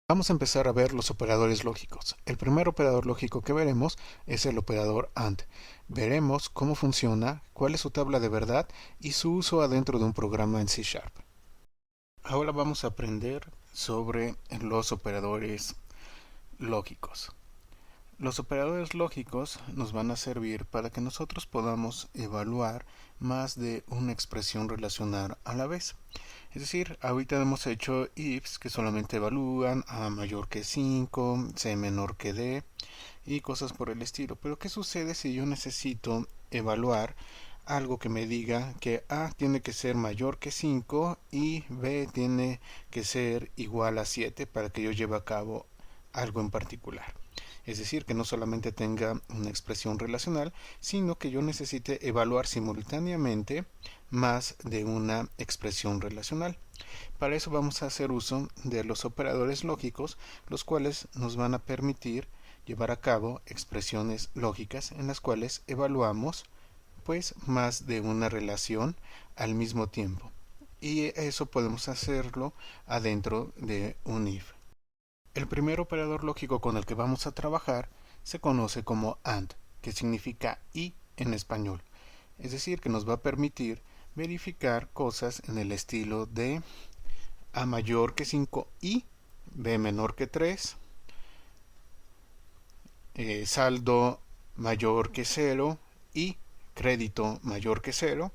Vamos a empezar a ver los operadores lógicos. El primer operador lógico que veremos es el operador AND. Veremos cómo funciona, cuál es su tabla de verdad y su uso adentro de un programa en C#. Ahora vamos a aprender sobre los operadores lógicos. Los operadores lógicos nos van a servir para que nosotros podamos evaluar más de una expresión relacional a la vez. Es decir, ahorita hemos hecho ifs que solamente evalúan a mayor que 5, c menor que d y cosas por el estilo. Pero ¿qué sucede si yo necesito evaluar algo que me diga que a tiene que ser mayor que 5 y b tiene que ser igual a 7 para que yo lleve a cabo algo en particular? Es decir, que no solamente tenga una expresión relacional, sino que yo necesite evaluar simultáneamente más de una expresión relacional. Para eso vamos a hacer uso de los operadores lógicos, los cuales nos van a permitir llevar a cabo expresiones lógicas en las cuales evaluamos pues más de una relación al mismo tiempo. Y eso podemos hacerlo adentro de un if. El primer operador lógico con el que vamos a trabajar se conoce como AND, que significa y en español. Es decir, que nos va a permitir verificar cosas en el estilo de a mayor que 5 y b menor que 3, saldo mayor que 0 y crédito mayor que 0,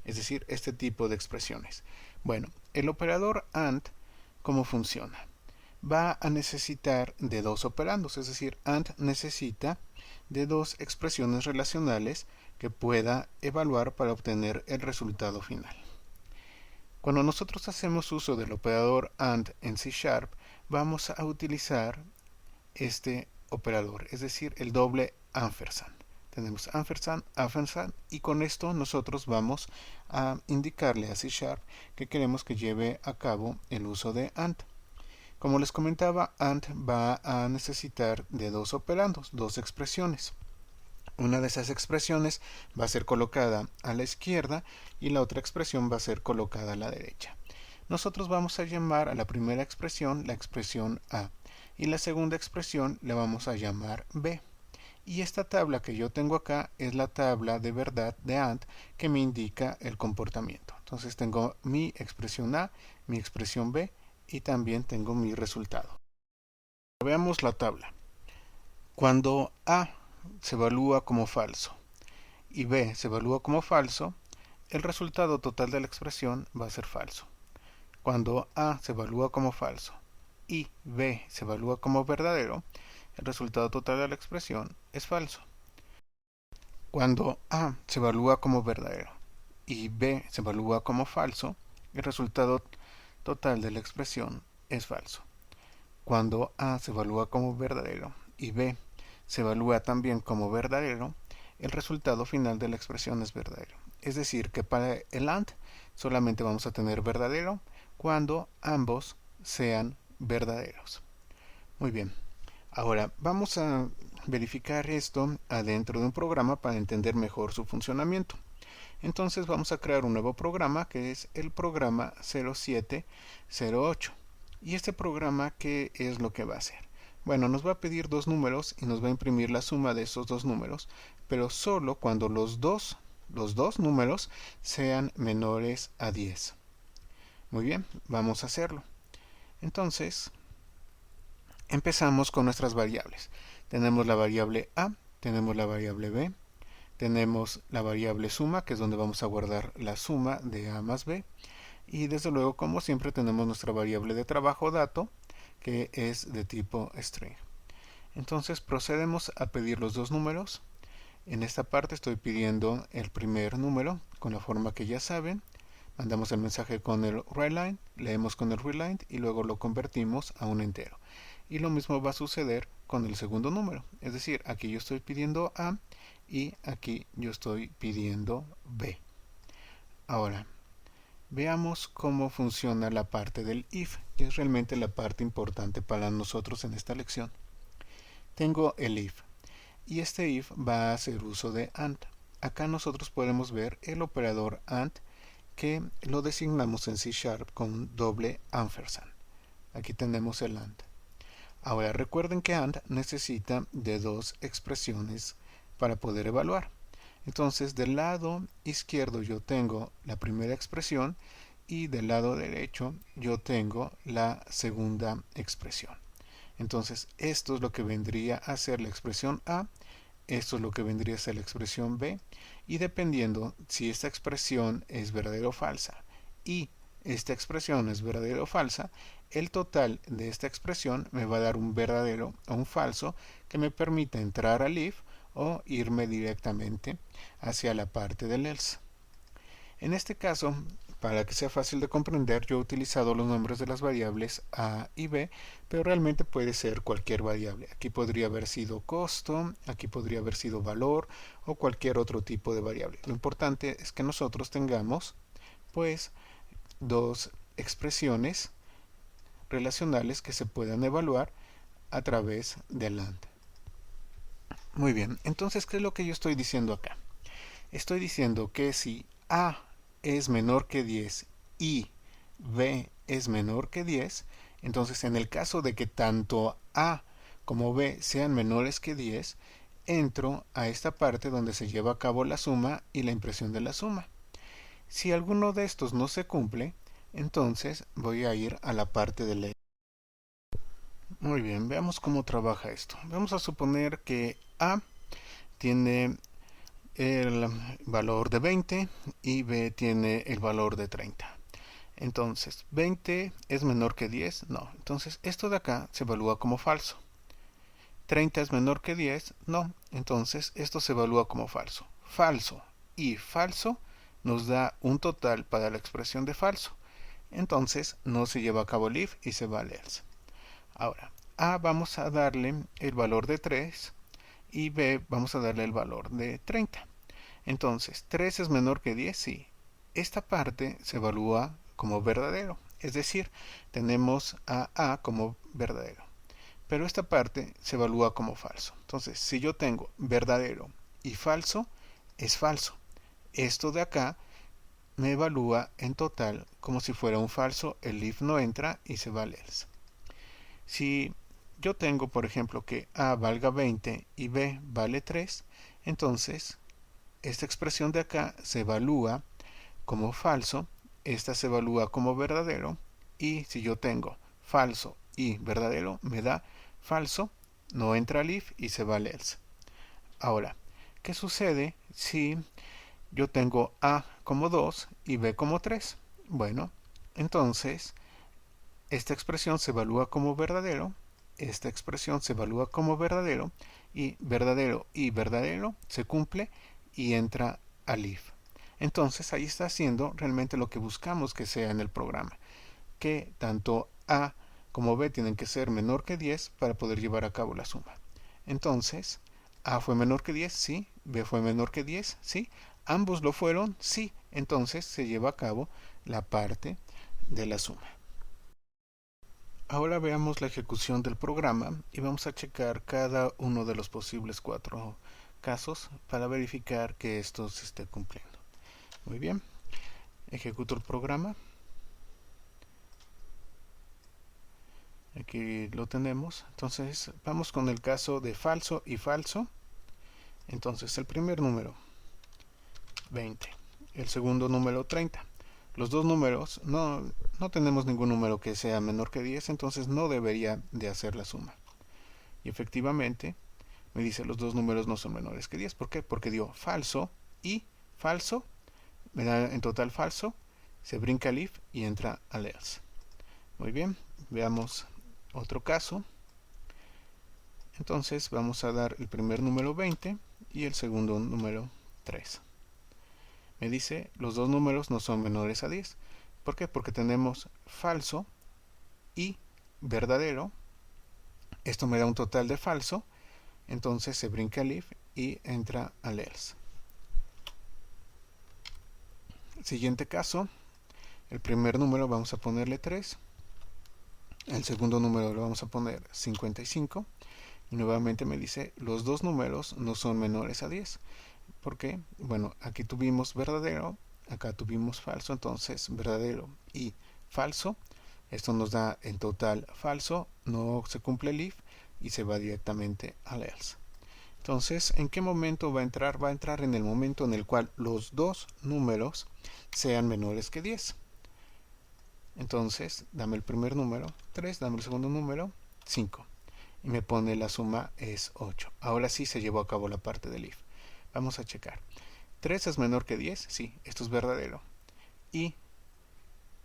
es decir, este tipo de expresiones. Bueno, el operador AND, ¿cómo funciona? Va a necesitar de dos operandos, es decir, AND necesita de dos expresiones relacionales que pueda evaluar para obtener el resultado final. Cuando nosotros hacemos uso del operador AND en C#, vamos a utilizar este operador, es decir, el doble ampersand. Tenemos ampersand, ampersand, y con esto nosotros vamos a indicarle a C# que queremos que lleve a cabo el uso de AND. Como les comentaba, AND va a necesitar de dos operandos, dos expresiones. Una de esas expresiones va a ser colocada a la izquierda y la otra expresión va a ser colocada a la derecha. Nosotros vamos a llamar a la primera expresión la expresión A y la segunda expresión le vamos a llamar B. Y esta tabla que yo tengo acá es la tabla de verdad de AND que me indica el comportamiento. Entonces tengo mi expresión A, mi expresión B y también tengo mi resultado. Veamos la tabla. Cuando A se evalúa como falso y B se evalúa como falso, el resultado total de la expresión va a ser falso. Cuando A se evalúa como falso y B se evalúa como verdadero, el resultado total de la expresión es falso. Cuando A se evalúa como verdadero y B se evalúa como falso, el resultado total de la expresión es falso. Cuando A se evalúa como verdadero y B se evalúa también como verdadero, el resultado final de la expresión es verdadero. Es decir, que para el AND solamente vamos a tener verdadero cuando ambos sean verdaderos. Muy bien, ahora vamos a verificar esto adentro de un programa para entender mejor su funcionamiento. Entonces vamos a crear un nuevo programa que es el programa 0708. ¿Y este programa qué es lo que va a hacer? Bueno, nos va a pedir dos números y nos va a imprimir la suma de esos dos números, pero solo cuando los dos números sean menores a 10. Muy bien, vamos a hacerlo. Entonces, empezamos con nuestras variables. Tenemos la variable A, tenemos la variable B, tenemos la variable suma, que es donde vamos a guardar la suma de A más B, y desde luego, como siempre, tenemos nuestra variable de trabajo dato, que es de tipo string. Entonces procedemos a pedir los dos números. En esta parte estoy pidiendo el primer número con la forma que ya saben. Mandamos el mensaje con el writeLine, leemos con el readLine y luego lo convertimos a un entero. Y lo mismo va a suceder con el segundo número. Es decir, aquí yo estoy pidiendo A y aquí yo estoy pidiendo B. Ahora, veamos cómo funciona la parte del if, que es realmente la parte importante para nosotros en esta lección. Tengo el if y este if va a hacer uso de AND. Acá nosotros podemos ver el operador AND que lo designamos en C# con doble ampersand. Aquí tenemos el AND. Ahora recuerden que AND necesita de dos expresiones para poder evaluar. Entonces del lado izquierdo yo tengo la primera expresión y del lado derecho yo tengo la segunda expresión. Entonces esto es lo que vendría a ser la expresión A, esto es lo que vendría a ser la expresión B, y dependiendo si esta expresión es verdadera o falsa y esta expresión es verdadera o falsa, el total de esta expresión me va a dar un verdadero o un falso que me permite entrar al if o irme directamente hacia la parte del else. En este caso, para que sea fácil de comprender, yo he utilizado los nombres de las variables A y B, pero realmente puede ser cualquier variable. Aquí podría haber sido costo, aquí podría haber sido valor o cualquier otro tipo de variable. Lo importante es que nosotros tengamos pues dos expresiones relacionales que se puedan evaluar a través del AND. Muy bien, entonces, ¿qué es lo que yo estoy diciendo acá? Estoy diciendo que si A es menor que 10 y B es menor que 10, entonces en el caso de que tanto A como B sean menores que 10, entro a esta parte donde se lleva a cabo la suma y la impresión de la suma. Si alguno de estos no se cumple, entonces voy a ir a la parte de la... Muy bien, veamos cómo trabaja esto. Vamos a suponer que A tiene el valor de 20 y B tiene el valor de 30. Entonces, 20 es menor que 10, no. Entonces, esto de acá se evalúa como falso. 30 es menor que 10, no. Entonces, esto se evalúa como falso. Falso y falso nos da un total para la expresión de falso. Entonces, no se lleva a cabo el if y se va al else. Ahora, A vamos a darle el valor de 3 y B vamos a darle el valor de 30. Entonces, 3 es menor que 10, sí. Esta parte se evalúa como verdadero, es decir, tenemos a A como verdadero. Pero esta parte se evalúa como falso. Entonces, si yo tengo verdadero y falso, es falso. Esto de acá me evalúa en total como si fuera un falso, el if no entra y se va al else. Si yo tengo, por ejemplo, que A valga 20 y B vale 3, entonces esta expresión de acá se evalúa como falso, esta se evalúa como verdadero, y si yo tengo falso y verdadero, me da falso, no entra al if y se va al else. Ahora, ¿qué sucede si yo tengo A como 2 y B como 3? Bueno, entonces esta expresión se evalúa como verdadero, esta expresión se evalúa como verdadero y verdadero se cumple y entra al if. Entonces ahí está haciendo realmente lo que buscamos que sea en el programa, que tanto A como B tienen que ser menor que 10 para poder llevar a cabo la suma. Entonces, A fue menor que 10, sí. B fue menor que 10, sí. Ambos lo fueron, sí. Entonces se lleva a cabo la parte de la suma. Ahora veamos la ejecución del programa y vamos a checar cada uno de los posibles 4 casos para verificar que esto se esté cumpliendo. Muy bien, ejecuto el programa. Aquí lo tenemos. Entonces vamos con el caso de falso y falso. Entonces el primer número 20, el segundo número 30. Los dos números, no tenemos ningún número que sea menor que 10, entonces no debería de hacer la suma. Y efectivamente me dice los dos números no son menores que 10. ¿Por qué? Porque dio falso y falso, me da en total falso, se brinca el if y entra al else. Muy bien, veamos otro caso. Entonces vamos a dar el primer número 20 y el segundo número 3. Me dice los dos números no son menores a 10. ¿Por qué? Porque tenemos falso y verdadero. Esto me da un total de falso. Entonces se brinca el if y entra al else. Siguiente caso. El primer número vamos a ponerle 3. El segundo número lo vamos a poner 55. Y nuevamente me dice los dos números no son menores a 10. ¿Por qué? Bueno, aquí tuvimos verdadero, acá tuvimos falso, entonces verdadero y falso. Esto nos da en total falso, no se cumple el if y se va directamente al else. Entonces, ¿en qué momento va a entrar? Va a entrar en el momento en el cual los dos números sean menores que 10. Entonces, dame el primer número, 3, dame el segundo número, 5. Y me pone la suma es 8. Ahora sí se llevó a cabo la parte del if. Vamos a checar. 3 es menor que 10, sí, esto es verdadero. Y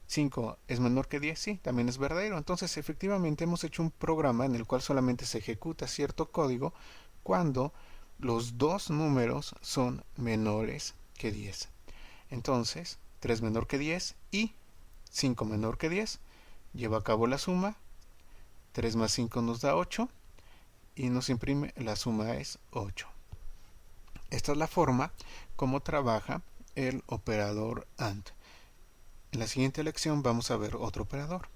5 es menor que 10, sí, también es verdadero. Entonces, efectivamente hemos hecho un programa en el cual solamente se ejecuta cierto código cuando los dos números son menores que 10. Entonces, 3 menor que 10 y 5 menor que 10. Lleva a cabo la suma. 3 más 5 nos da 8 y nos imprime la suma es 8. Esta es la forma como trabaja el operador AND. En la siguiente lección vamos a ver otro operador.